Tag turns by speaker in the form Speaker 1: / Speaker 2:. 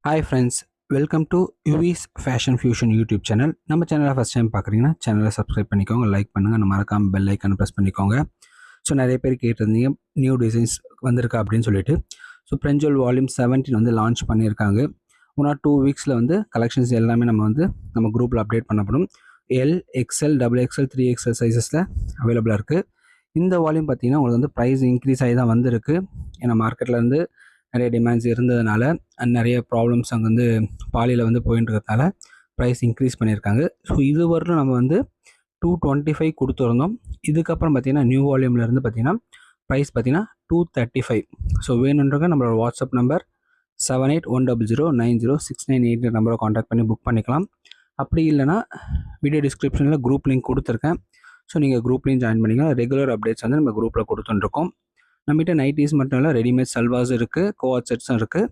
Speaker 1: Hi friends, welcome to Yuvi's fashion fusion YouTube channel. நம்ம சேனலை first time பார்க்குறீங்கன்னா சேனலை சப்ஸ்கிரைப் பண்ணிக்கோங்க, லைக் பண்ணுங்கள், மறக்காமல் பெல் ஐக்கான ப்ரெஸ் பண்ணிக்கோங்க. ஸோ நிறைய பேர் கேட்டிருந்தீங்க நியூ டிசைன்ஸ் வந்திருக்கா அப்படின்னு சொல்லிட்டு. ஸோ பிரெஞ்சோல் வால்யூம் 17 வந்து லான்ச் பண்ணியிருக்காங்க. 1 or 2 வீக்ஸில் வந்து கலெக்ஷன்ஸ் எல்லாமே நம்ம குரூப்பில் அப்டேட் பண்ணப்படும். எல், எக்ஸ்எல், XXL, 3XL சைஸஸில் அவைலபிளாக இருக்குது. இந்த வால்யூம் பார்த்தீங்கன்னா உங்களுக்கு வந்து ப்ரைஸ் இன்க்ரீஸ் ஆகி தான் வந்திருக்கு. ஏன்னா மார்க்கெட்டில் இருந்து நிறைய டிமாண்ட்ஸ் இருந்ததுனால அண்ட் நிறைய ப்ராப்ளம்ஸ் அங்கே வந்து பாலியில் வந்து போயிட்டு இருக்கிறதுனால ப்ரைஸ் இன்க்ரீஸ் பண்ணியிருக்காங்க. ஸோ இது வரலும் நம்ம வந்து 225 கொடுத்துருந்தோம். இதுக்கப்புறம் பார்த்தீங்கன்னா நியூ வால்யூம்லேருந்து பார்த்தீங்கன்னா ப்ரைஸ் பார்த்தீங்கன்னா 235. ஸோ வேணுன்றவங்க நம்மளோட வாட்ஸ்அப் நம்பர் 7810090698 நம்பரை காண்டாக்ட் பண்ணி புக் பண்ணிக்கலாம். அப்படி இல்லைனா வீடியோ டிஸ்கிரிப்ஷனில் குரூப் லிங்க் கொடுத்துருக்கேன். ஸோ நீங்கள் குரூப்லேயும் ஜாயின் பண்ணிக்கலாம். ரெகுலர் அப்டேட்ஸ் வந்து நம்ம குரூப்பில் கொடுத்துட்டுருக்கோம். நம்மகிட்ட நைட்டீஸ் மட்டும் இல்லை, ரெடிமேட் சல்வாஸ் இருக்குது, கோஆட் செட்ஸும் இருக்குது.